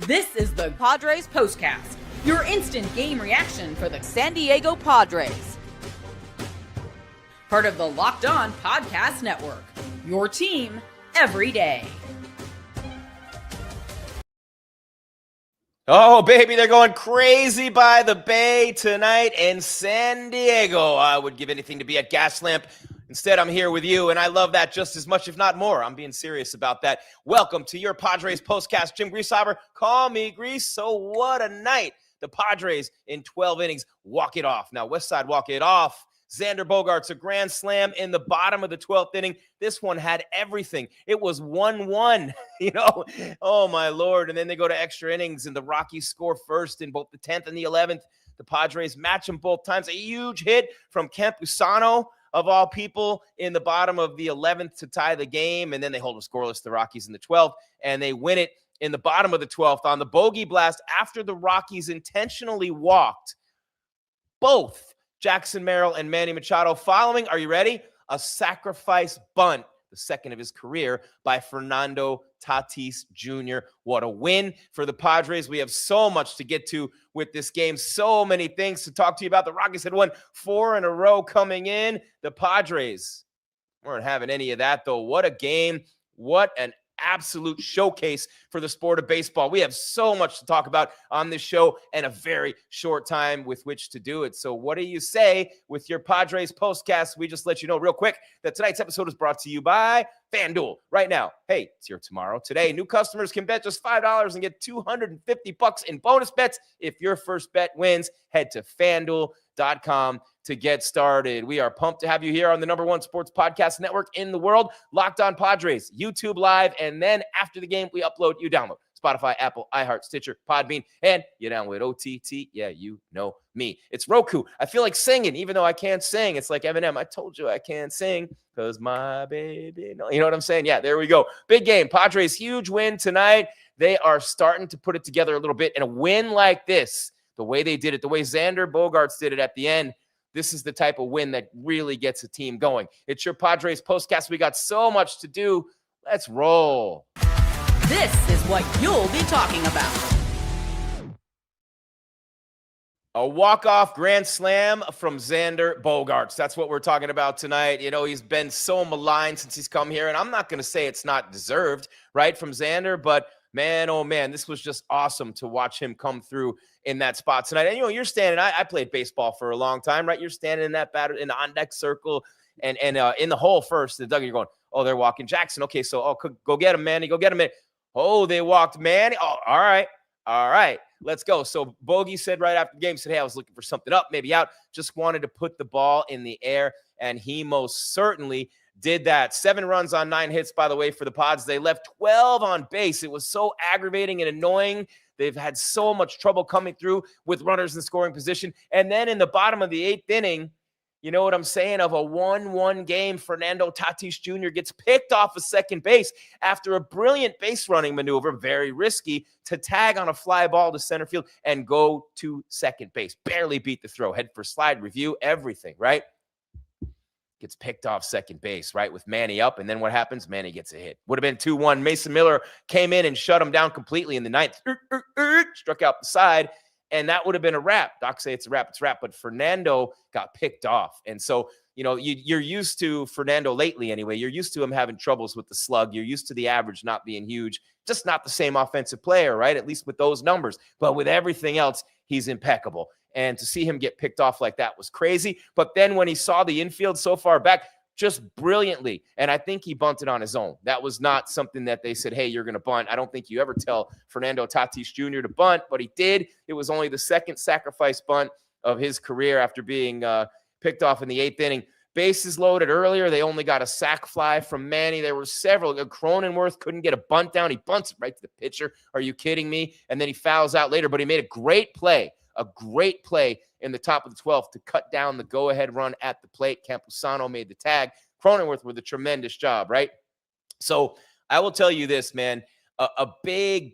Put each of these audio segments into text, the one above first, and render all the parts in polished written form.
This is the Padres Postcast, your instant game reaction for the San Diego Padres. Part of the Locked On Podcast Network, your team every day. Oh, baby, they're going crazy by the bay tonight in San Diego. I would give anything to be at Gaslamp. Instead, I'm here with you, and I love that just as much, if not more. I'm being serious about that. Welcome to your Padres Postcast. Jim Grieshaber, call me Grease. So what a night. The Padres in 12 innings walk it off. Now, Westside walk it off. Xander Bogaerts, a grand slam in the bottom of the 12th inning. This one had everything. It was 1-1, Oh, my Lord. And then they go to extra innings, and the Rockies score first in both the 10th and the 11th. The Padres match them both times. A huge hit from Campusano, of all people, in the bottom of the 11th to tie the game. And then they hold them scoreless, the Rockies, in the 12th, and they win it in the bottom of the 12th on the bogey blast after the Rockies intentionally walked both Jackson Merrill and Manny Machado following, are you ready? A sacrifice bunt, the second of his career, by Fernando Tatis Jr. What a win for the Padres. We have so much to get to with this game. So many things to talk to you about. The Rockies had won 4 in a row coming in. The Padres weren't having any of that, though. What a game. What an absolute showcase for the sport of baseball. We have so much to talk about on this show and a very short time with which to do it. So what do you say with your Padres Postcast? We just let you know real quick that tonight's episode is brought to you by FanDuel. Right now, hey, it's your tomorrow. Today, new customers can bet just $5 and get $250 in bonus bets if your first bet wins. Head to FanDuel.com to get started. We are pumped to have you here on the #1 sports podcast network in the world, Locked On Padres, YouTube Live, and then after the game, we upload, you download Spotify, Apple, iHeart, Stitcher, Podbean, and you download OTT. Yeah, you know me. It's Roku. I feel like singing, even though I can't sing. It's like Eminem. I told you I can't sing because my baby. No, you know what I'm saying? Yeah, there we go. Big game. Padres, huge win tonight. They are starting to put it together a little bit. And a win like this, the way they did it, the way Xander Bogaerts did it at the end, this is the type of win that really gets a team going. It's your Padres Postcast. We got so much to do. Let's roll. This is what you'll be talking about. A walk-off grand slam from Xander Bogaerts. That's what we're talking about tonight. You know, he's been so maligned since he's come here, and I'm not going to say it's not deserved, right, from Xander, but man, oh man, this was just awesome to watch him come through in that spot tonight. And, you're standing, I played baseball for a long time, right? You're standing in that batter, in the on-deck circle, and in the hole first, the dugout, you're going, oh, they're walking Jackson. Okay, so, go get him, Manny. Go get him. Oh, they walked Manny. Oh, all right. Let's go. So Bogey said right after the game, said, hey, I was looking for something up, maybe out. Just wanted to put the ball in the air, and he most certainly did that. 7 runs on 9 hits, by the way, for the Pods. They left 12 on base. It was so aggravating and annoying. They've had so much trouble coming through with runners in scoring position. And then in the bottom of the 8th inning, you know what I'm saying, of a 1-1 game, Fernando Tatis Jr. gets picked off of second base after a brilliant base running maneuver, very risky, to tag on a fly ball to center field and go to second base. Barely beat the throw. Head for slide, review, everything, right? Gets picked off second base, right, with Manny up. And then what happens? Manny gets a hit. Would have been 2-1. Mason Miller came in and shut him down completely in the 9th. Struck out the side. And that would have been a wrap. Doc say it's a wrap. But Fernando got picked off. And so, you're used to Fernando lately anyway. You're used to him having troubles with the slug. You're used to the average not being huge. Just not the same offensive player, right? At least with those numbers. But with everything else, he's impeccable. And to see him get picked off like that was crazy. But then when he saw the infield so far back, just brilliantly. And I think he bunted on his own. That was not something that they said, hey, you're going to bunt. I don't think you ever tell Fernando Tatis Jr. to bunt, but he did. It was only the second sacrifice bunt of his career after being picked off in the 8th inning. Bases loaded earlier. They only got a sac fly from Manny. There were several. Cronenworth couldn't get a bunt down. He bunts it right to the pitcher. Are you kidding me? And then he fouls out later, but he made a great play in the top of the 12th to cut down the go-ahead run at the plate. Campusano made the tag. Cronenworth with a tremendous job, right? So I will tell you this, man, a big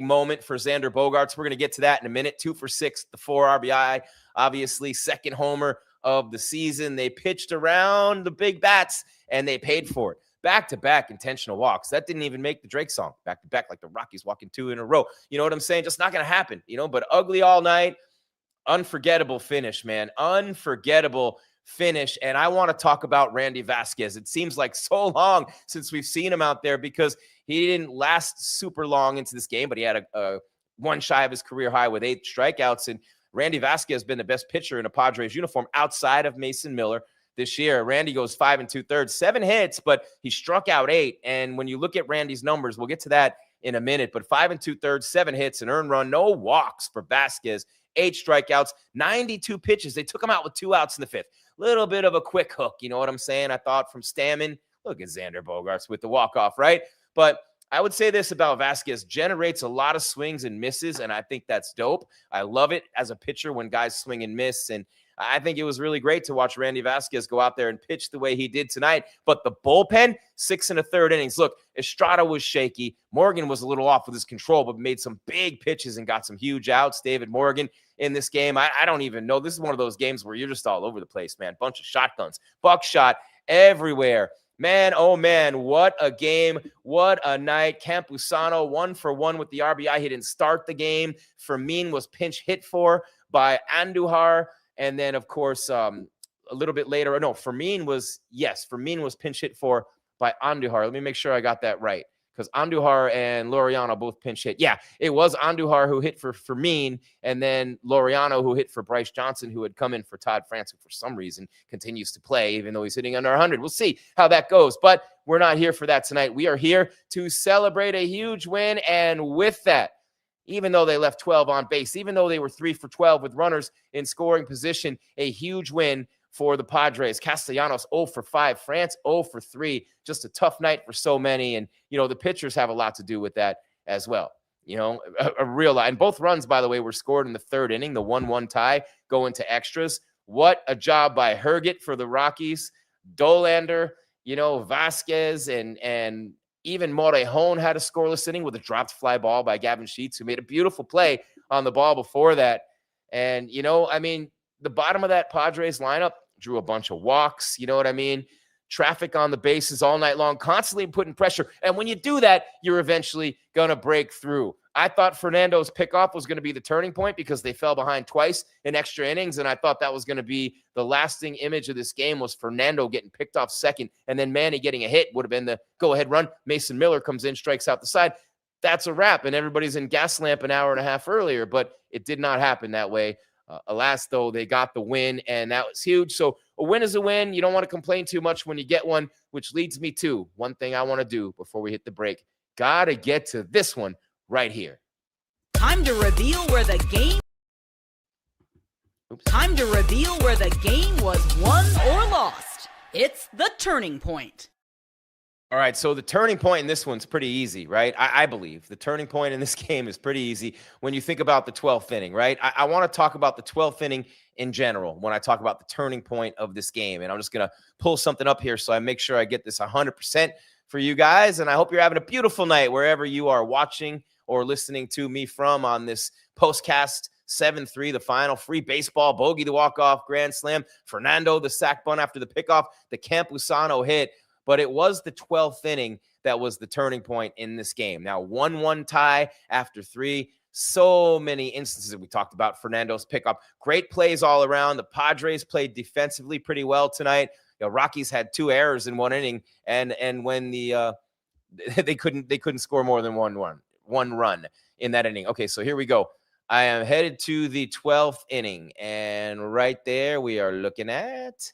moment for Xander Bogaerts. We're going to get to that in a minute. 2 for 6, the 4 RBI, obviously second homer of the season. They pitched around the big bats, and they paid for it. back-to-back intentional walks. That didn't even make the Drake song. Back-to-back, like the Rockies walking 2 in a row. You know what I'm saying? Just not going to happen, but ugly all night. Unforgettable finish, man. Unforgettable finish. And I want to talk about Randy Vasquez. It seems like so long since we've seen him out there because he didn't last super long into this game, but he had a one shy of his career high with 8 strikeouts. And Randy Vasquez has been the best pitcher in a Padres uniform outside of Mason Miller this year. Randy goes 5 2/3, 7 hits, but he struck out 8. And when you look at Randy's numbers, we'll get to that in a minute, but 5 2/3, 7 hits, an earned run, no walks for Vasquez, 8 strikeouts, 92 pitches. They took him out with 2 outs in the 5th. Little bit of a quick hook, you know what I'm saying? I thought from Stammen. Look at Xander Bogaerts with the walk-off, right? But I would say this about Vasquez, generates a lot of swings and misses, and I think that's dope. I love it as a pitcher when guys swing and miss, and I think it was really great to watch Randy Vasquez go out there and pitch the way he did tonight. But the bullpen, 6 1/3 innings. Look, Estrada was shaky. Morgan was a little off with his control, but made some big pitches and got some huge outs. David Morgan in this game, I don't even know. This is one of those games where you're just all over the place, man. Bunch of shotguns, buckshot everywhere. Man, oh man, what a game. What a night. Campusano 1 for 1 with the RBI. He didn't start the game. Fermin was pinch hit for by Andujar. And then, of course, a little bit later, Fermin was pinch hit for by Andujar. Let me make sure I got that right, because Andujar and Laureano both pinch hit. Yeah, it was Andujar who hit for Fermin, and then Laureano who hit for Bryce Johnson, who had come in for Todd France, who for some reason continues to play, even though he's hitting under 100. We'll see how that goes, but we're not here for that tonight. We are here to celebrate a huge win, and with that, even though they left 12 on base, even though they were 3 for 12 with runners in scoring position, a huge win for the Padres. Castellanos 0 for 5, France 0 for 3. Just a tough night for so many. And, the pitchers have a lot to do with that as well. A real lot. And both runs, by the way, were scored in the 3rd inning, the 1-1 tie going to extras. What a job by Herget for the Rockies. Dolander, Vasquez and even Morejon had a scoreless inning with a dropped fly ball by Gavin Sheets, who made a beautiful play on the ball before that. And, the bottom of that Padres lineup drew a bunch of walks. You know what I mean? Traffic on the bases all night long, constantly putting pressure. And when you do that, you're eventually going to break through. I thought Fernando's pickoff was going to be the turning point because they fell behind twice in extra innings. And I thought that was going to be the lasting image of this game, was Fernando getting picked off second. And then Manny getting a hit would have been the go-ahead run. Mason Miller comes in, strikes out the side. That's a wrap. And everybody's in gas lamp an hour and a half earlier. But it did not happen that way. Alas, though, they got the win, and that was huge. So a win is a win. You don't want to complain too much when you get one, which leads me to one thing I want to do before we hit the break. Got to get to this one right here. Time to reveal where the game was won or lost. It's the turning point. All right, so the turning point in this one's pretty easy, right? I believe the turning point in this game is pretty easy when you think about the 12th inning, right? I want to talk about the 12th inning in general when I talk about the turning point of this game. And I'm just going to pull something up here so I make sure I get this 100% for you guys. And I hope you're having a beautiful night wherever you are watching or listening to me from on this postcast. 7-3, the final, free baseball, Bogey the walk-off, grand slam, Fernando the sac bunt after the pickoff, the Campusano hit. But it was the 12th inning that was the turning point in this game. Now, 1-1 tie after 3. So many instances that we talked about. Fernando's pickup. Great plays all around. The Padres played defensively pretty well tonight. The Rockies had 2 errors in 1 inning, and when the they couldn't score more than one run in that inning. Okay, so here we go. I am headed to the 12th inning, and right there we are looking at.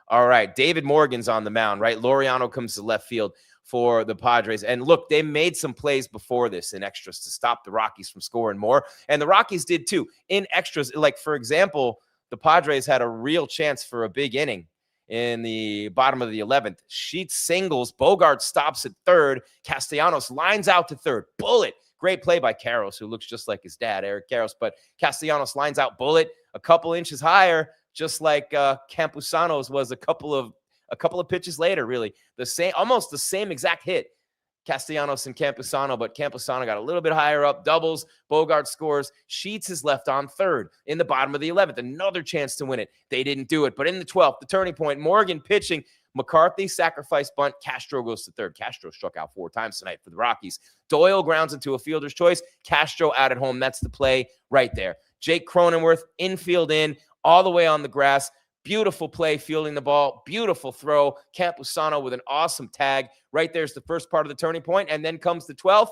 All right, David Morgan's on the mound, right? Laureano comes to left field for the Padres. And look, they made some plays before this in extras to stop the Rockies from scoring more. And the Rockies did too in extras. Like, for example, the Padres had a real chance for a big inning in the bottom of the 11th. Sheets singles. Bogaerts stops at third. Castellanos lines out to third. Bullet. Great play by Karros, who looks just like his dad, Eric Karros. But Castellanos lines out Bullet a couple inches higher, just like Campusano's was a couple of pitches later, really. Almost the same exact hit, Castellanos and Campusano, but Campusano got a little bit higher up, doubles, Bogaerts scores, Sheets is left on third in the bottom of the 11th, another chance to win it. They didn't do it, but in the 12th, the turning point, Morgan pitching, McCarthy, sacrifice bunt. Castro goes to third. Castro struck out 4 times tonight for the Rockies. Doyle grounds into a fielder's choice. Castro out at home. That's the play right there. Jake Cronenworth, infield in, all the way on the grass. Beautiful play, fielding the ball. Beautiful throw. Campusano with an awesome tag. Right there's the first part of the turning point, and then comes the 12th.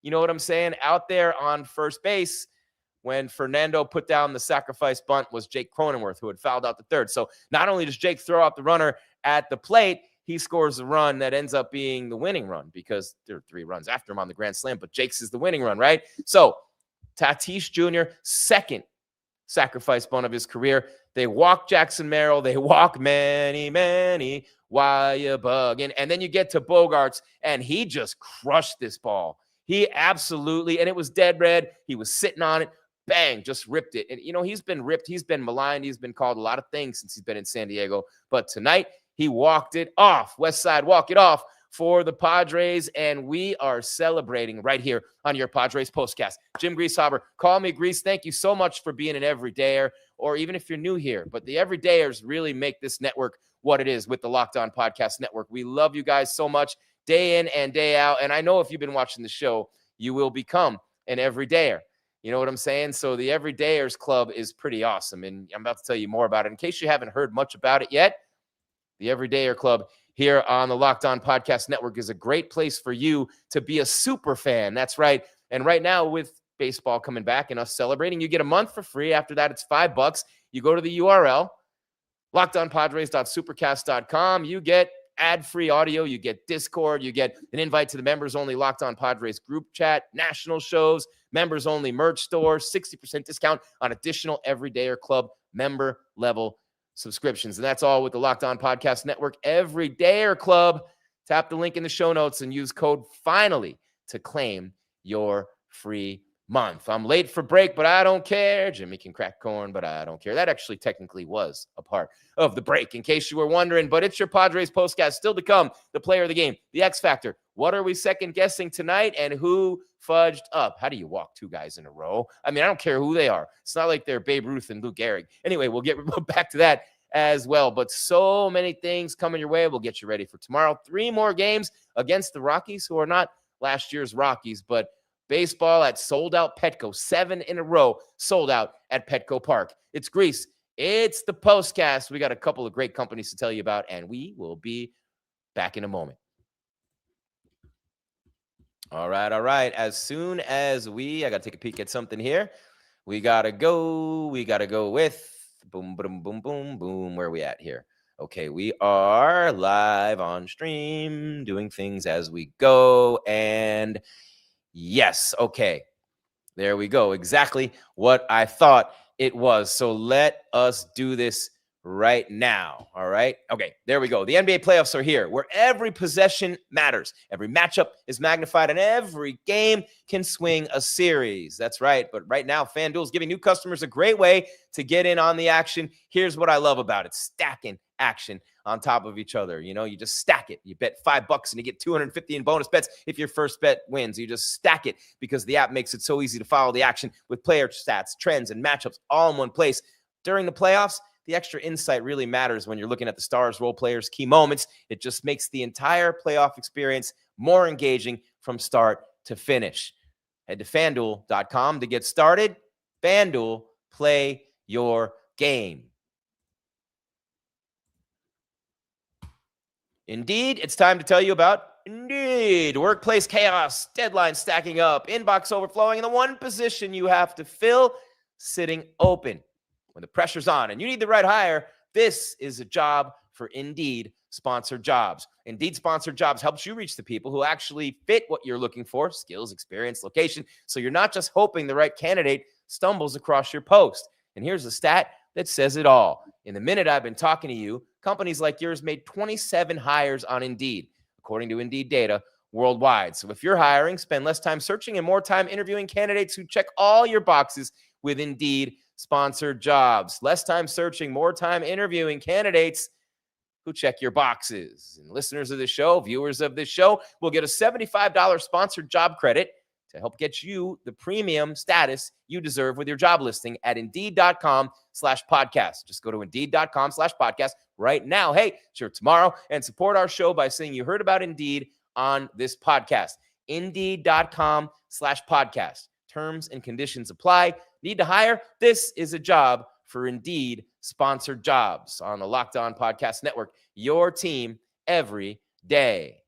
You know what I'm saying? Out there on first base, when Fernando put down the sacrifice bunt, was Jake Cronenworth, who had fouled out the third. So not only does Jake throw out the runner at the plate, he scores a run that ends up being the winning run, because there are 3 runs after him on the grand slam, but Jake's is the winning run, right? So Tatis Jr., second sacrifice bunt of his career. They walk Jackson Merrill. They walk Manny. Why you bugging? And then you get to Bogaerts, and he just crushed this ball. He absolutely, and it was dead red. He was sitting on it. Bang, just ripped it. And, he's been ripped. He's been maligned. He's been called a lot of things since he's been in San Diego. But tonight, he walked it off. West Side, walk it off for the Padres, and we are celebrating right here on your Padres Postcast. Jim Grieshaber, call me Grease. Thank you so much for being an everydayer, or even if you're new here. But the everydayers really make this network what it is with the Locked On Podcast Network. We love you guys so much, day in and day out. And I know if you've been watching the show, you will become an everydayer. You know what I'm saying? So the Everydayers Club is pretty awesome, and I'm about to tell you more about it. In case you haven't heard much about it yet, the Everydayer Club here on the Locked On Podcast Network is a great place for you to be a super fan. That's right. And right now, with baseball coming back and us celebrating, you get a month for free. After that, it's $5. You go to the URL, lockedonpadres.supercast.com. You get ad-free audio. You get Discord. You get an invite to the members-only Locked On Padres group chat, national shows, members-only merch store, 60% discount on additional Everydayer Club member-level subscriptions. And that's all with the Locked On Podcast Network Everydayer Club. Tap the link in the show notes and use code FINALLY to claim your free month. I'm late for break, but I don't care. Jimmy can crack corn, but I don't care. That actually technically was a part of the break, in case you were wondering. But it's your Padres postcast. Still to come, the player of the game, the X Factor. What are we second guessing tonight, and who fudged up? How do you walk 2 guys in a row? I mean, I don't care who they are. It's not like they're Babe Ruth and Lou Gehrig. Anyway, we'll get back to that as well. But so many things coming your way. We'll get you ready for tomorrow. 3 more games against the Rockies, who are not last year's Rockies, but baseball at sold-out Petco. 7 in a row sold out at Petco Park. It's Grease. It's the postcast. We got a couple of great companies to tell you about, and we will be back in a moment. All right. As soon as I got to take a peek at something here. We got to go with boom, boom, boom, boom, boom. Where are we at here? Okay, we are live on stream, doing things as we go, and yes, okay. There we go. Exactly what I thought it was. So let us do this right now. All right. Okay, there we go. The NBA playoffs are here, where every possession matters. Every matchup is magnified, and every game can swing a series. That's right. But right now, FanDuel is giving new customers a great way to get in on the action. Here's what I love about it: stacking action on top of each other. You just stack it. You bet $5 and you get $250 in bonus bets if your first bet wins. You just stack it because the app makes it so easy to follow the action with player stats, trends, and matchups all in one place. During the playoffs, the extra insight really matters when you're looking at the stars, role players, key moments. It just makes the entire playoff experience more engaging from start to finish. Head to FanDuel.com to get started. FanDuel, play your game. Indeed, it's time to tell you about Indeed. Workplace chaos, deadlines stacking up, inbox overflowing, and the one position you have to fill sitting open. When the pressure's on and you need the right hire, this is a job for Indeed Sponsored Jobs. Indeed Sponsored Jobs helps you reach the people who actually fit what you're looking for: skills, experience, location. So you're not just hoping the right candidate stumbles across your post. And here's a stat that says it all. In the minute I've been talking to you, companies like yours made 27 hires on Indeed, according to Indeed data worldwide. So if you're hiring, spend less time searching and more time interviewing candidates who check all your boxes with Indeed Sponsored Jobs. Less time searching, more time interviewing candidates who check your boxes. And listeners of this show, viewers of this show, will get a $75 sponsored job credit to help get you the premium status you deserve with your job listing at Indeed.com/podcast. Just go to Indeed.com/podcast, right now. Hey, sure, tomorrow, and support our show by saying you heard about Indeed on this podcast. Indeed.com/podcast. Terms and conditions apply. Need to hire? This is a job for Indeed sponsored jobs on the Locked On Podcast Network. Your team every day.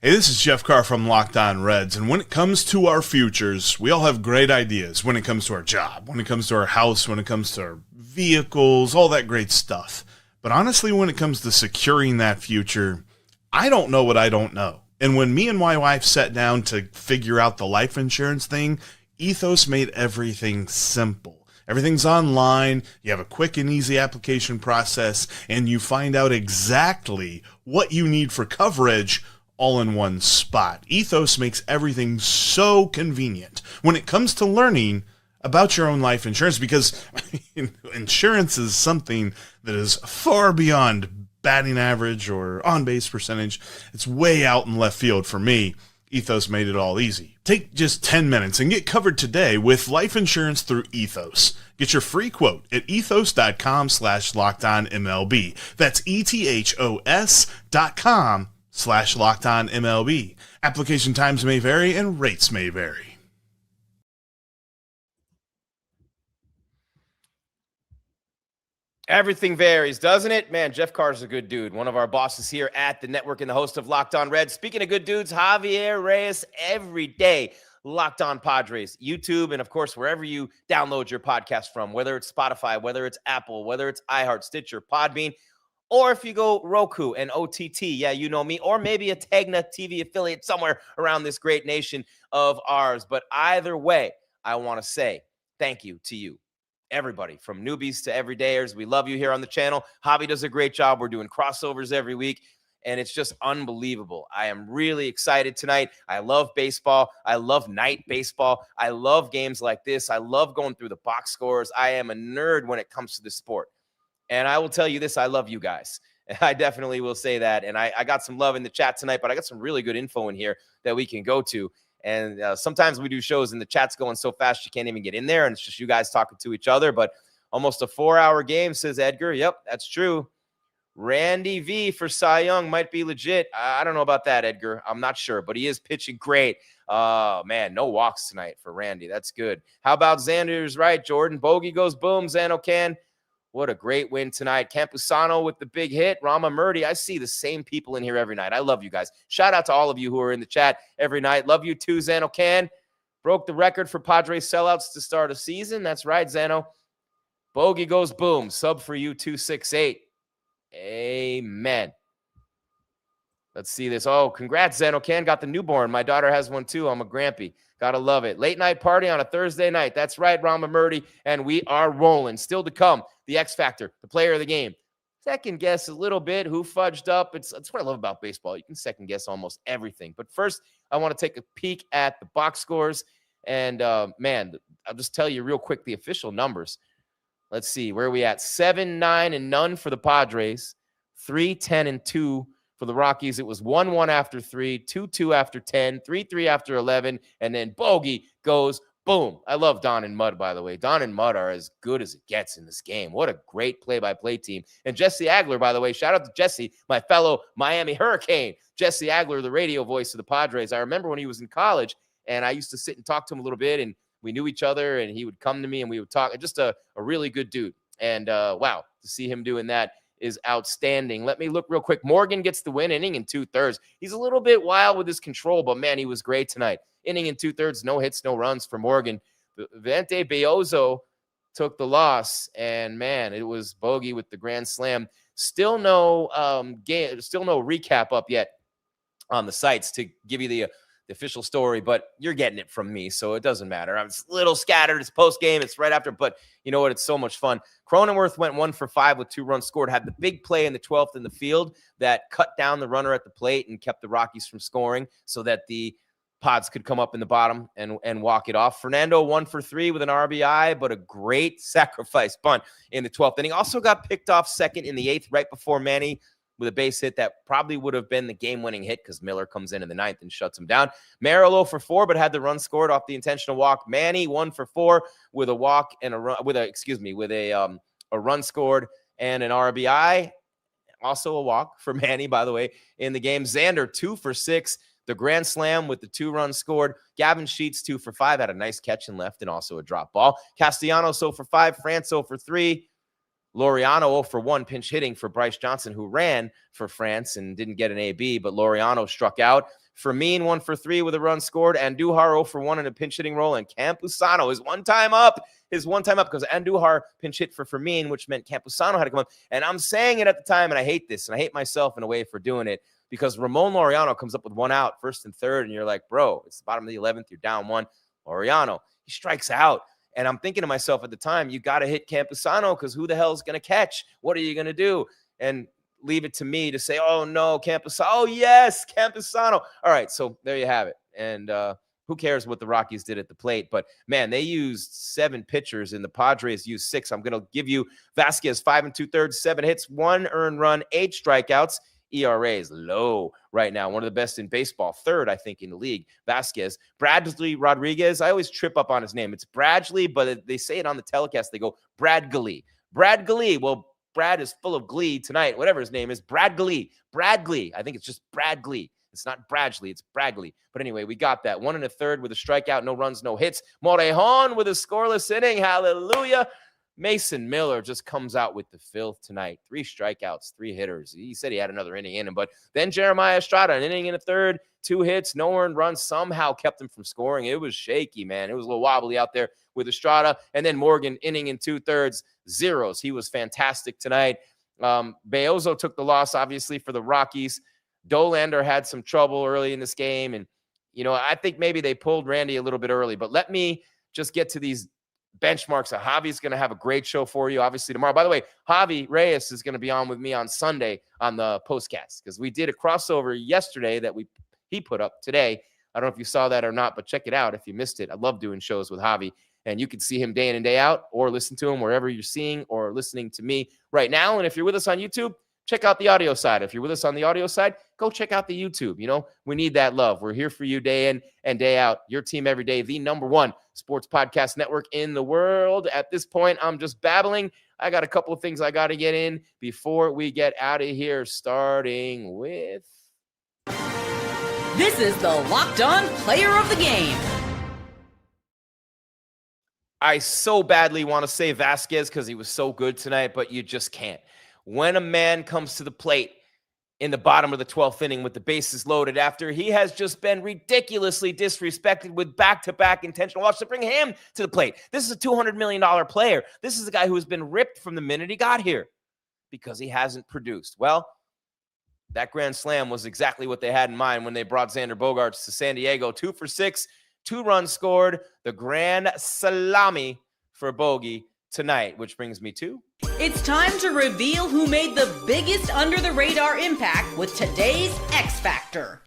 Hey, this is Jeff Carr from Locked On Reds, and when it comes to our futures, we all have great ideas when it comes to our job, when it comes to our house, when it comes to our vehicles, all that great stuff. But honestly, when it comes to securing that future, I don't know what I don't know. And when me and my wife sat down to figure out the life insurance thing, Ethos made everything simple. Everything's online, you have a quick and easy application process, and you find out exactly what you need for coverage all in one spot. Ethos makes everything so convenient when it comes to learning about your own life insurance, because insurance is something that is far beyond batting average or on-base percentage. It's way out in left field for me. Ethos made it all easy. Take just 10 minutes and get covered today with life insurance through Ethos. Get your free quote at ethos.com/LockedOnMLB. That's ethos.com/LockedOnMLB. Application times may vary and rates may vary. Everything varies, doesn't it? Man, Jeff Carr's a good dude. One of our bosses here at the network and the host of Locked On Reds. Speaking of good dudes, Javier Reyes, every day, Locked On Padres, YouTube, and of course, wherever you download your podcast from, whether it's Spotify, whether it's Apple, whether it's iHeart, Stitcher, Podbean, or if you go Roku and OTT, yeah, you know me, or maybe a Tegna TV affiliate somewhere around this great nation of ours. But either way, I want to say thank you to you. Everybody, from newbies to everydayers, we love you here on the channel. Javi does a great job. We're doing crossovers every week, and it's just unbelievable. I am really excited tonight. I love baseball. I love night baseball. I love games like this. I love going through the box scores. I am a nerd when it comes to the sport. And I will tell you this, I love you guys. I definitely will say that. And I got some love in the chat tonight, but I got some really good info in here that we can go to. And sometimes we do shows and the chat's going so fast you can't even get in there, and it's just you guys talking to each other. But almost a 4-hour game, says Edgar. Yep, that's true. Randy V for Cy Young might be legit. I don't know about that, Edgar. I'm not sure, but he is pitching great. Man, no walks tonight for Randy. That's good. How about Xander's right, Jordan? Bogey goes boom. Zano can. What a great win tonight. Campusano with the big hit. Rama Murdy. I see the same people in here every night. I love you guys. Shout out to all of you who are in the chat every night. Love you too, Zano Can. Broke the record for Padres sellouts to start a season. That's right, Zano. Bogey goes boom. Sub for you, 268. Amen. Let's see this. Oh, congrats, Zano Can. Got the newborn. My daughter has one too. I'm a grampy. Gotta love it. Late night party on a Thursday night. That's right, Rama Murdy. And we are rolling. Still to come, the X Factor, the player of the game. Second guess a little bit who fudged up. That's what I love about baseball. You can second guess almost everything. But first, I want to take a peek at the box scores. And, man, I'll just tell you real quick the official numbers. Let's see. Where are we at? 7-9-0 for the Padres. 3-10-2 for the Rockies. It was 1-1 after 3, 2-2 after 10, 3-3 after 11, and then Bogey goes boom. I love Don and Mud, by the way. Don and Mud are as good as it gets in this game. What a great play-by-play team. And Jesse Agler, by the way, shout out to Jesse, my fellow Miami Hurricane. Jesse Agler, the radio voice of the Padres. I remember when he was in college, and I used to sit and talk to him a little bit, and we knew each other, and he would come to me, and we would talk. Just a really good dude. And, wow, to see him doing that is outstanding. Let me look real quick. Morgan gets the win, inning in 2/3. He's a little bit wild with his control, but man, he was great tonight. Inning in 2/3, no hits, no runs for Morgan. Vente Beozo took the loss, and man, it was Bogey with the grand slam. Still no recap up yet on the sites to give you the official story, but you're getting it from me, so it doesn't matter. I'm a little scattered. It's post game. It's right after, but you know what? It's so much fun. Cronenworth went 1 for 5 with 2 runs scored, had the big play in the 12th in the field that cut down the runner at the plate and kept the Rockies from scoring so that the Pods could come up in the bottom and walk it off. Fernando 1 for 3 with an RBI, but a great sacrifice bunt in the 12th. And he also got picked off second in the 8th right before Manny with a base hit that probably would have been the game-winning hit because Miller comes in the ninth and shuts him down. Merrill 0 for 4, but had the run scored off the intentional walk. Manny 1 for 4 with a walk and a run, with a run scored and an RBI. Also a walk for Manny, by the way, in the game. Xander 2 for 6. The grand slam with the 2 runs scored. Gavin Sheets 2 for 5, had a nice catch and left and also a drop ball. Castellanos 0 for 5. France 0 for 3. Laureano 0 for 1, pinch hitting for Bryce Johnson, who ran for France and didn't get an AB, but Laureano struck out. Fermin 1 for 3 with a run scored. Andujar 0 for 1 in a pinch hitting role. And Campusano is one time up because Andujar pinch hit for Fermin, which meant Campusano had to come up. And I'm saying it at the time, and I hate this, and I hate myself in a way for doing it, because Ramon Laureano comes up with 1 out, 1st and 3rd, and you're like, bro, it's the bottom of the 11th, you're down 1. Laureano, he strikes out. And I'm thinking to myself at the time, you got to hit Campusano because who the hell is going to catch? What are you going to do? And leave it to me to say, oh, no, Campusano. Oh, yes, Campusano. All right, so there you have it. And who cares what the Rockies did at the plate? But, man, they used 7 pitchers, and the Padres used 6. I'm going to give you Vasquez, 5 2/3, 7 hits, 1 earned run, 8 strikeouts. ERA is low right now. One of the best in baseball. 3rd, I think, in the league. Vasquez. Bradley Rodriguez. I always trip up on his name. It's Bradley, but they say it on the telecast. They go, Bradley. Bradley. Well, Brad is full of glee tonight. Whatever his name is. Bradley. I think it's just Bradley. It's not Bradley. It's Bradley. But anyway, we got that. 1 1/3 with a strikeout. No runs, no hits. Morejon with a scoreless inning. Hallelujah. Mason Miller just comes out with the filth tonight. 3 strikeouts, 3 hitters. He said he had another inning in him. But then Jeremiah Estrada, an inning and a third, 2 hits, no earned runs, somehow kept him from scoring. It was shaky, man. It was a little wobbly out there with Estrada. And then Morgan, inning and 2/3, 0s. He was fantastic tonight. Beozo took the loss, obviously, for the Rockies. Dolander had some trouble early in this game. And, I think maybe they pulled Randy a little bit early. But let me just get to these benchmarks. Javi's going to have a great show for you, obviously, tomorrow. By the way, Javi Reyes is going to be on with me on Sunday on the postcast because we did a crossover yesterday that he put up today. I don't know if you saw that or not, but check it out if you missed it. I love doing shows with Javi, and you can see him day in and day out or listen to him wherever you're seeing or listening to me right now. And if you're with us on YouTube, check out the audio side. If you're with us on the audio side, go check out the YouTube. We need that love. We're here for you day in and day out. Your team every day, the #1 sports podcast network in the world. At this point, I'm just babbling. I got a couple of things I got to get in before we get out of here, starting with... This is the Locked On Player of the Game. I so badly want to say Vasquez because he was so good tonight, but you just can't. When a man comes to the plate in the bottom of the 12th inning with the bases loaded after he has just been ridiculously disrespected with back-to-back intentional walks to bring him to the plate. This is a $200 million player. This is a guy who has been ripped from the minute he got here because he hasn't produced. Well, that grand slam was exactly what they had in mind when they brought Xander Bogaerts to San Diego. 2 for 6, 2 runs scored. The grand salami for Bogey tonight, which brings me to... It's time to reveal who made the biggest under-the-radar impact with today's X Factor.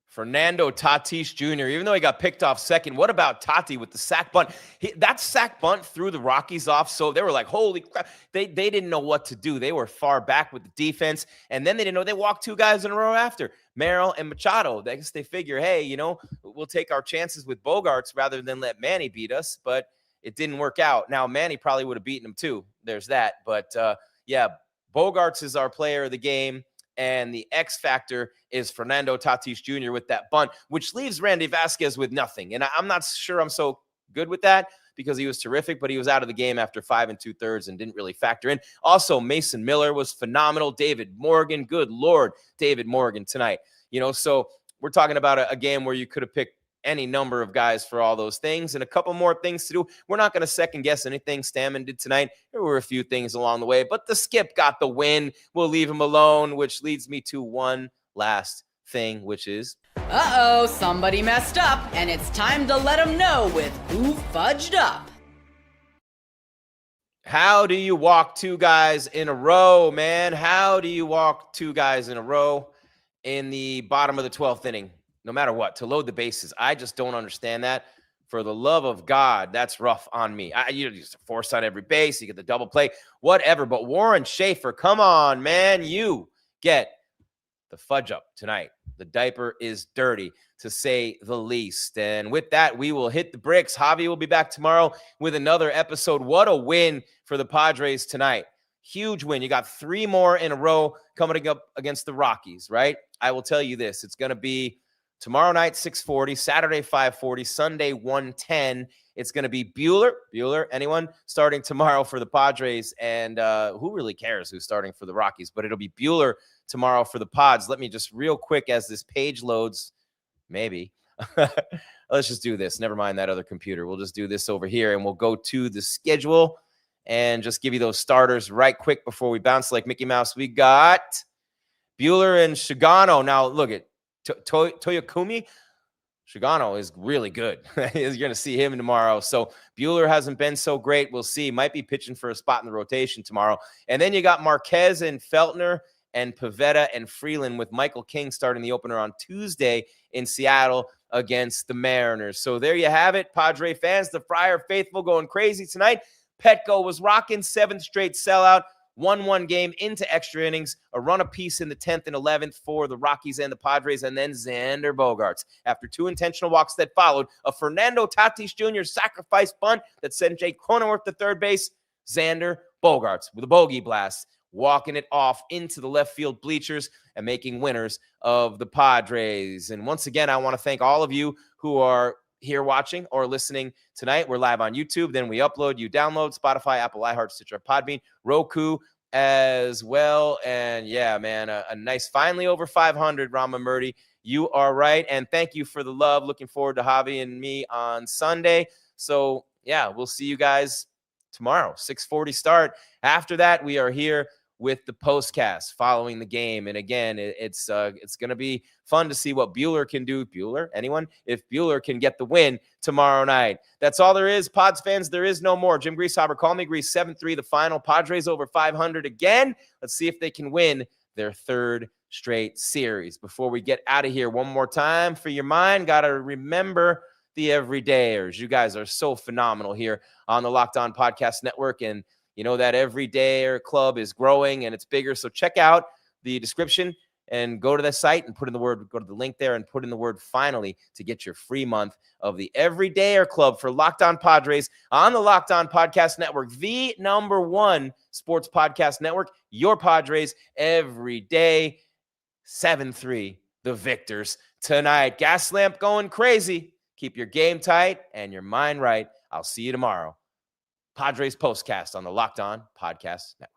Fernando Tatis Jr., even though he got picked off second, what about Tati with the sack bunt? That sack bunt threw the Rockies off, so they were like, holy crap. They didn't know what to do. They were far back with the defense, and then they didn't know they walked 2 guys in a row after, Merrill and Machado. I guess they figure, hey, we'll take our chances with Bogaerts rather than let Manny beat us, but it didn't work out. Now, Manny probably would have beaten him too. There's that. But, Bogaerts is our player of the game, and the X factor is Fernando Tatis Jr. with that bunt, which leaves Randy Vasquez with nothing. And I'm not sure I'm so good with that because he was terrific, but he was out of the game after 5 2/3 and didn't really factor in. Also, Mason Miller was phenomenal. David Morgan, good Lord, David Morgan tonight. So we're talking about a game where you could have picked any number of guys for all those things and a couple more things to do. We're not going to second guess anything Stammen did tonight. There were a few things along the way, but the skip got the win. We'll leave him alone, which leads me to one last thing, which is... Uh-oh, somebody messed up, and it's time to let them know with who fudged up. How do you walk 2 guys in a row, man? How do you walk 2 guys in a row in the bottom of the 12th inning? No matter what, to load the bases. I just don't understand that. For the love of God, that's rough on me. You just force on every base. You get the double play, whatever. But Warren Schaefer, come on, man. You get the fudge up tonight. The diaper is dirty, to say the least. And with that, we will hit the bricks. Javi will be back tomorrow with another episode. What a win for the Padres tonight. Huge win. You got 3 more in a row coming up against the Rockies, right? I will tell you this. It's going to be tomorrow night, 6:40, Saturday, 5:40, Sunday, 1:10. It's going to be Buehler, anyone starting tomorrow for the Padres. And who really cares who's starting for the Rockies? But it'll be Buehler tomorrow for the Pods. Let me just real quick as this page loads, maybe. Let's just do this. Never mind that other computer. We'll just do this over here, and we'll go to the schedule and just give you those starters right quick before we bounce like Mickey Mouse. We got Buehler and Shigano. Now, look at Toyokumi. Shigano is really good. You're going to see him tomorrow. So Buehler hasn't been so great. We'll see. Might be pitching for a spot in the rotation tomorrow. And then you got Marquez and Feltner and Pivetta and Freeland, with Michael King starting the opener on Tuesday in Seattle against the Mariners. So there you have it, Padre fans. The Friar Faithful going crazy tonight. Petco was rocking, 7th straight sellout. 1-1 game into extra innings, a run apiece in the 10th and 11th for the Rockies and the Padres, and then Xander Bogaerts. After 2 intentional walks that followed, a Fernando Tatis Jr. sacrifice bunt that sent Cronenworth to third base, Xander Bogaerts with a bogey blast, walking it off into the left field bleachers and making winners of the Padres. And once again, I want to thank all of you who are here watching or listening tonight. We're live on YouTube. Then we upload, you download Spotify, Apple, iHeart, Stitcher, Podbean, Roku as well. And yeah, man, a nice, finally over 500, Rama Murdy. You are right. And thank you for the love. Looking forward to Javi and me on Sunday. So yeah, we'll see you guys tomorrow, 6:40 start. After that, we are here with the postcast following the game. And again, it's going to be fun to see what Buehler can do. Buehler, anyone? If Buehler can get the win tomorrow night. That's all there is. Pods fans, there is no more. Jim Grieshaber, call me Grease, 7-3, the final. Padres over 500 again. Let's see if they can win their 3rd straight series. Before we get out of here, one more time for your mind, got to remember the everydayers. You guys are so phenomenal here on the Locked On Podcast Network, and you know that Everydayer Club is growing and it's bigger. So check out the description and go to the site and go to the link there and put in the word finally to get your free month of the Everydayer Club for Locked On Padres on the Locked On Podcast Network, the #1 sports podcast network. Your Padres every day. 7-3, the victors tonight. Gas lamp going crazy. Keep your game tight and your mind right. I'll see you tomorrow. Padres Postcast on the Locked On Podcast Network.